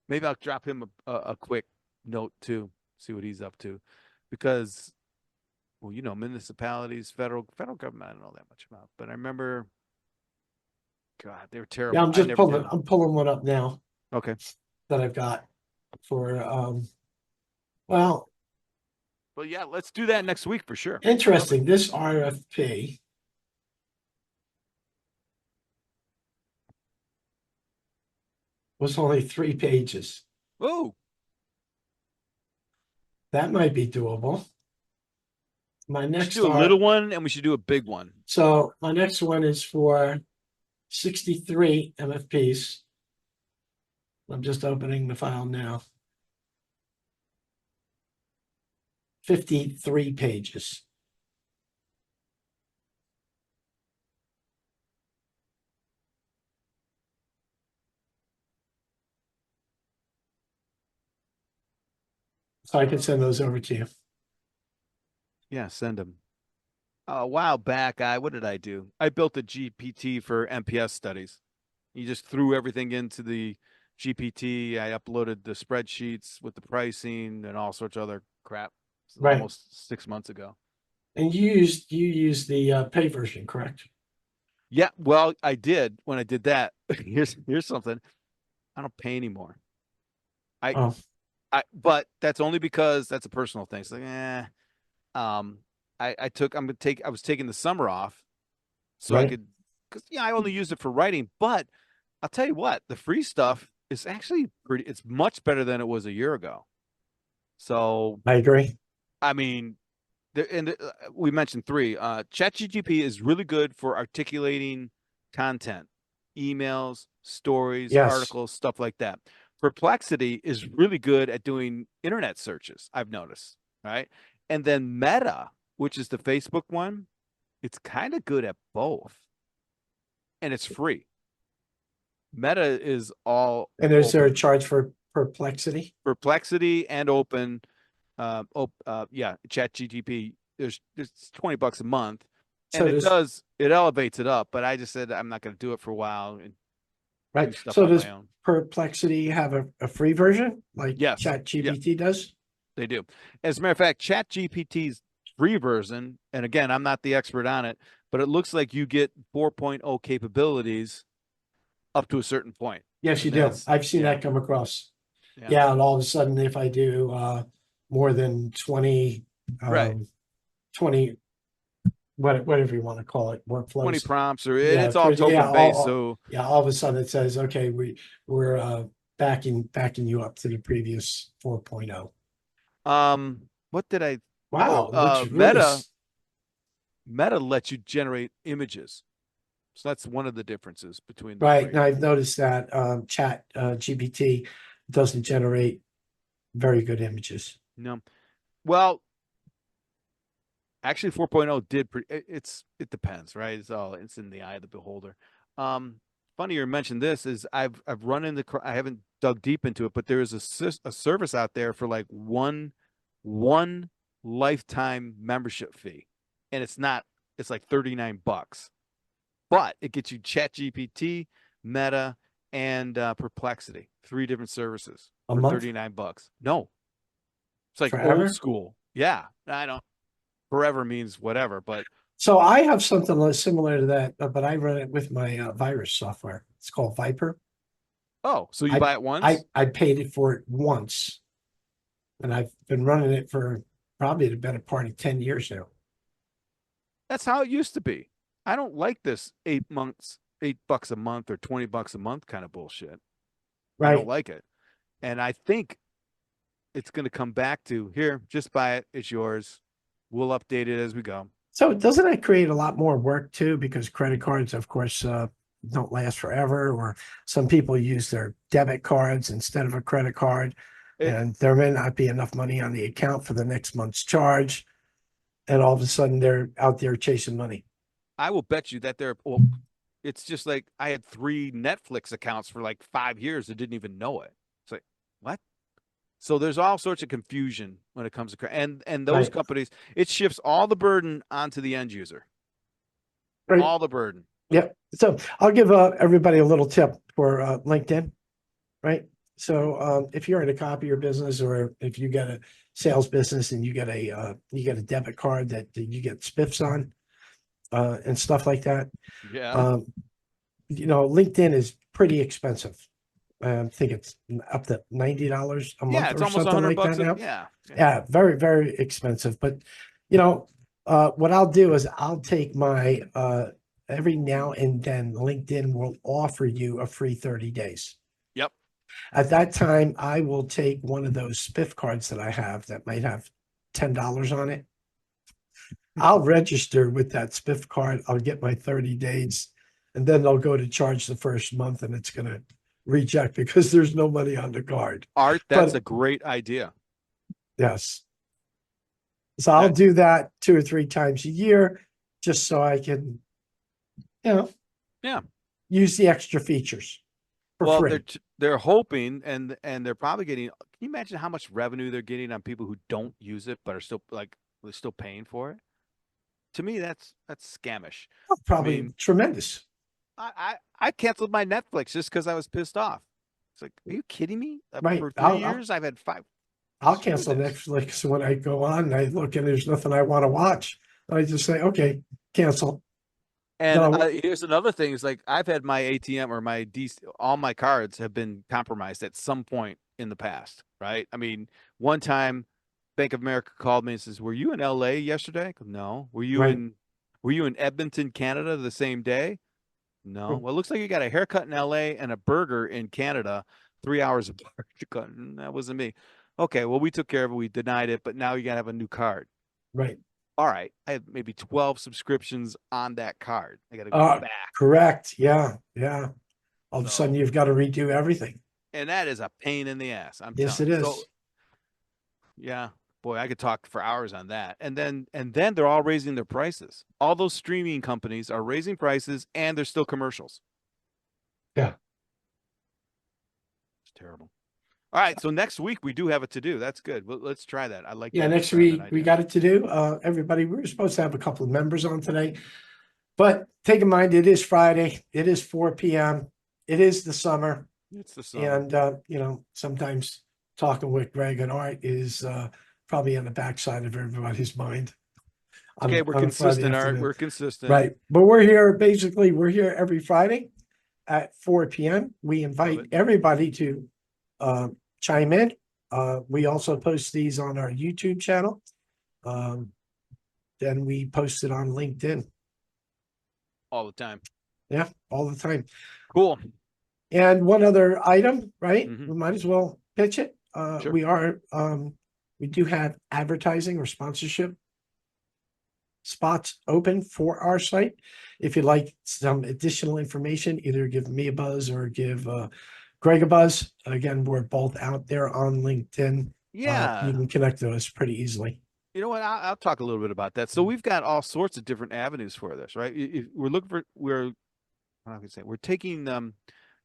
Speaker 1: maybe I'll drop him a quick note too, see what he's up to, because well, municipalities, federal government, I don't know that much about, but I remember, God, they were
Speaker 2: Yeah,
Speaker 1: terrible. I never did them.
Speaker 2: I'm pulling one up now
Speaker 1: Okay,
Speaker 2: that I've got for well,
Speaker 1: well, yeah, let's do that next week for sure.
Speaker 2: interesting. This RFP was only 3 pages.
Speaker 1: Oh,
Speaker 2: That might be doable. My
Speaker 1: we should
Speaker 2: next
Speaker 1: do a
Speaker 2: R
Speaker 1: little one and we should do a big one.
Speaker 2: so my next one is for 63 MFPs. I'm just opening the file now. 53 pages. So I can send those over to you.
Speaker 1: Yeah, send them. A while back, what did I do? I built a GPT for MPS studies. You just threw everything into the GPT. I uploaded the spreadsheets with the pricing and all sorts of other crap.
Speaker 2: Right.
Speaker 1: Almost 6 months ago.
Speaker 2: And you use the pay version, correct?
Speaker 1: Yeah, well, I did when I did that. Here's something. I don't pay anymore. I
Speaker 2: Oh,
Speaker 1: but that's only because that's a personal thing. It's like, um, I was taking the summer off so I
Speaker 2: right.
Speaker 1: could, because I only used it for writing, but I'll tell you what, the free stuff is actually pretty, it's much better than it was a year ago. So,
Speaker 2: I agree.
Speaker 1: I mean, we mentioned three. ChatGPT is really good for articulating content, emails, stories,
Speaker 2: Yes.
Speaker 1: articles, stuff like that. Perplexity is really good at doing internet searches, I've noticed, right? And then Meta, which is the Facebook one, it's kind of good at both, and it's free. Meta is all
Speaker 2: And is there a
Speaker 1: open.
Speaker 2: charge for perplexity?
Speaker 1: Perplexity and open. Yeah, Chat GTP. There's $20 a month, and
Speaker 2: So does
Speaker 1: it elevates it up. But I just said I'm not going to do it for a while and do
Speaker 2: right.
Speaker 1: stuff
Speaker 2: So
Speaker 1: on
Speaker 2: does
Speaker 1: my own.
Speaker 2: perplexity have a free version like
Speaker 1: Yes,
Speaker 2: Chat
Speaker 1: yeah,
Speaker 2: GPT does?
Speaker 1: they do. As a matter of fact, Chat GPT's free version, and again, I'm not the expert on it, but it looks like you get 4.0 capabilities up to a certain point,
Speaker 2: Yes, you
Speaker 1: and
Speaker 2: do.
Speaker 1: that's
Speaker 2: I've seen
Speaker 1: yeah,
Speaker 2: that come across.
Speaker 1: yeah,
Speaker 2: Yeah, and all of a sudden, if I do more than 20,
Speaker 1: right.
Speaker 2: 20, whatever you want to call it,
Speaker 1: 20
Speaker 2: workflows.
Speaker 1: prompts, or
Speaker 2: Yeah,
Speaker 1: it's all
Speaker 2: yeah,
Speaker 1: token based, so
Speaker 2: yeah, all of a sudden it says, okay, we're backing you up to the previous 4.0.
Speaker 1: what did I oh
Speaker 2: Wow, which really
Speaker 1: Meta lets you generate images. So that's one of the differences between the
Speaker 2: right.
Speaker 1: three.
Speaker 2: Now I've noticed that Chat GPT doesn't generate very good images.
Speaker 1: No. Well, actually 4.0 it depends, right? It's in the eye of the beholder. Um Funny you mentioned this is I've run into I haven't dug deep into it, but there is a service out there for like one lifetime membership fee. And it's like $39. But it gets you Chat GPT, Meta, and Perplexity, three different services
Speaker 2: A
Speaker 1: for
Speaker 2: month
Speaker 1: 39 bucks. No, it's like old
Speaker 2: forever.
Speaker 1: school. Yeah, I don't. Forever means whatever, but
Speaker 2: So I have something similar to that, but I run it with my virus software. It's called Viper.
Speaker 1: oh, so you
Speaker 2: I
Speaker 1: buy it once?
Speaker 2: I paid it for it once, and I've been running it for probably the better part of 10 years now.
Speaker 1: That's how it used to be. I don't like this 8 months, $8 a month or $20 a month kind of bullshit. I don't
Speaker 2: Right.
Speaker 1: like it, and I think it's going to come back to here. Just buy it. It's yours. We'll update it as we go.
Speaker 2: So doesn't that create a lot more work too? Because credit cards, of course, don't last forever, or some people use their debit cards instead of a credit card,
Speaker 1: It
Speaker 2: and there may not be enough money on the account for the next month's charge, and all of a sudden they're out there chasing money.
Speaker 1: I will bet you that well, it's just like I had three Netflix accounts for like 5 years and didn't even know it. It's like, what? So there's all sorts of confusion when it comes to and those
Speaker 2: Right.
Speaker 1: companies, it shifts all the burden onto the end user.
Speaker 2: Right.
Speaker 1: All the burden.
Speaker 2: Yep. So I'll give everybody a little tip for LinkedIn, right? So if you're in a copier business, or if you got a sales business and you get a debit card that you get spiffs on and stuff like that,
Speaker 1: Yeah.
Speaker 2: um, LinkedIn is pretty expensive. I think it's up to $90 a
Speaker 1: Yeah,
Speaker 2: month
Speaker 1: it's
Speaker 2: or
Speaker 1: almost a
Speaker 2: something
Speaker 1: hundred
Speaker 2: like that
Speaker 1: bucks.
Speaker 2: now.
Speaker 1: Yeah. Yeah.
Speaker 2: Yeah, very, very expensive. But you know, what I'll do is I'll take my every now and then LinkedIn will offer you a free 30 days.
Speaker 1: Yep.
Speaker 2: At that time, I will take one of those spiff cards that I have that might have $10 on it. I'll register with that spiff card. I'll get my 30 days, and then they'll go to charge the first month, and it's going to reject because there's no money on the card.
Speaker 1: Art, that's
Speaker 2: But
Speaker 1: a great idea.
Speaker 2: yes, so I'll
Speaker 1: That
Speaker 2: do that 2 or 3 times a year just so I can, you know,
Speaker 1: yeah.
Speaker 2: use the extra features for
Speaker 1: Well,
Speaker 2: free.
Speaker 1: they're hoping and they're probably getting. Can you imagine how much revenue they're getting on people who don't use it but are still like they're still paying for it? To me, that's scamish. I
Speaker 2: Probably
Speaker 1: mean,
Speaker 2: tremendous.
Speaker 1: I canceled my Netflix just because I was pissed off. It's like, are you kidding me?
Speaker 2: Right.
Speaker 1: For 3 years, I've had five.
Speaker 2: I'll
Speaker 1: Screw
Speaker 2: cancel
Speaker 1: this.
Speaker 2: Netflix when I go on and I look and there's nothing I want to watch. I just say, okay, cancel. Then
Speaker 1: And
Speaker 2: I'll,
Speaker 1: here's another thing: is like I've had my ATM or my DC, all my cards have been compromised at some point in the past, right? I mean, one time, Bank of America called me and says, "Were you in LA yesterday?" I go, no. Were
Speaker 2: right.
Speaker 1: you in Edmonton, Canada, the same day? No. Well, it looks like you got a haircut in LA and a burger in Canada, 3 hours apart. That wasn't me. Okay, well, we took care of it. We denied it, but now you gotta have a new card.
Speaker 2: Right.
Speaker 1: All right. I have maybe 12 subscriptions on that card. I gotta go back.
Speaker 2: Correct. Yeah. Yeah. All of a sudden
Speaker 1: So,
Speaker 2: you've got to redo everything.
Speaker 1: and that is a pain in the ass. I'm
Speaker 2: Yes,
Speaker 1: telling
Speaker 2: it
Speaker 1: you. So,
Speaker 2: is.
Speaker 1: yeah, boy, I could talk for hours on that. And then they're all raising their prices. All those streaming companies are raising prices and they're still commercials.
Speaker 2: Yeah.
Speaker 1: It's terrible. All right, so next week we do have a to do. That's good. Well, let's try that. I like
Speaker 2: Yeah,
Speaker 1: that.
Speaker 2: next
Speaker 1: try that
Speaker 2: week we
Speaker 1: idea.
Speaker 2: got it to do. Everybody, we were supposed to have a couple of members on today, but take in mind it is Friday. It is 4 p.m. It is the summer,
Speaker 1: It's the summer.
Speaker 2: and sometimes talking with Greg and Art is probably on the backside of everybody's mind.
Speaker 1: Okay, we're
Speaker 2: on a Friday
Speaker 1: consistent, Art.
Speaker 2: afternoon.
Speaker 1: We're consistent.
Speaker 2: Right, but we're here. Basically, we're here every Friday at 4 p.m. We invite
Speaker 1: it.
Speaker 2: everybody to chime in. We also post these on our YouTube channel. Then we post it on LinkedIn.
Speaker 1: All the time.
Speaker 2: Yeah, all the time.
Speaker 1: Cool.
Speaker 2: And one other item, right?
Speaker 1: Mhm.
Speaker 2: We might as well pitch it.
Speaker 1: Sure.
Speaker 2: We do have advertising or sponsorship spots open for our site. If you'd like some additional information, either give me a buzz or give Greg a buzz. Again, we're both out there on LinkedIn.
Speaker 1: Yeah.
Speaker 2: You can connect to us pretty easily.
Speaker 1: You know what? I'll talk a little bit about that. So we've got all sorts of different avenues for this, right? We're looking for, we're taking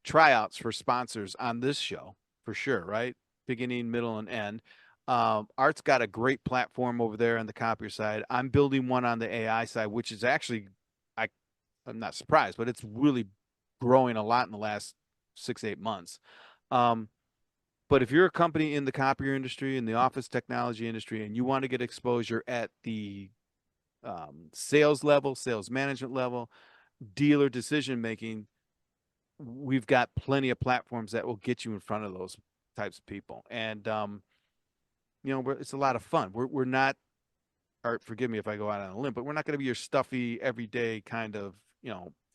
Speaker 1: tryouts for sponsors on this show for sure, right? Beginning, middle, and end. Art's got a great platform over there on the copier side. I'm building one on the AI side, which is actually, I'm not surprised, but it's really growing a lot in the last 6-8 months. But if you're a company in the copier industry, in the office technology industry, and you want to get exposure at the sales level, sales management level, dealer decision making, we've got plenty of platforms that will get you in front of those types of people. And it's a lot of fun. We're not, Art, forgive me if I go out on a limb, but we're not going to be your stuffy everyday kind of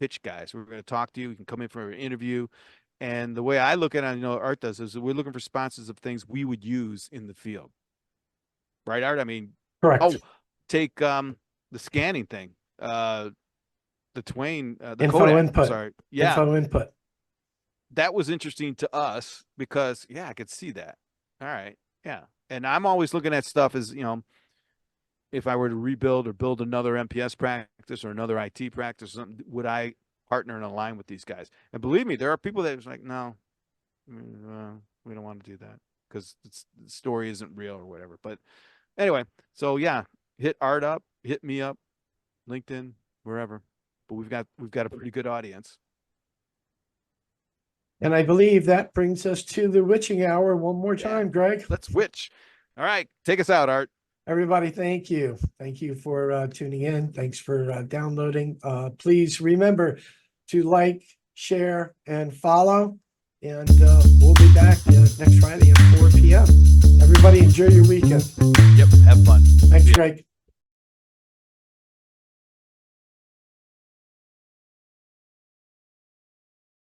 Speaker 1: pitch guys. We're going to talk to you. You can come in for an interview. And the way I look at it, Art does, is we're looking for sponsors of things we would use in the field. Right, Art? I mean,
Speaker 2: Correct.
Speaker 1: Take the scanning thing, the Twain, the
Speaker 2: Info
Speaker 1: Kodak.
Speaker 2: input.
Speaker 1: Sorry. Yeah.
Speaker 2: Info input.
Speaker 1: That was interesting to us because, yeah, I could see that. All right. Yeah. And I'm always looking at stuff as, if I were to rebuild or build another MPS practice or another IT practice, would I partner and align with these guys? And believe me, there are people that was like, no, we don't want to do that because the story isn't real or whatever. But anyway, so yeah, hit Art up, hit me up, LinkedIn, wherever. But we've got a pretty good audience.
Speaker 2: And I believe that brings us to the witching hour one more time, Greg.
Speaker 1: Let's witch. All right, take us out, Art.
Speaker 2: Everybody, thank you. Thank you for tuning in. Thanks for downloading. Please remember to like, share, and follow. And we'll be back next Friday at 4 p.m. Everybody enjoy your weekend.
Speaker 1: Yep, have fun.
Speaker 2: Thanks, Greg.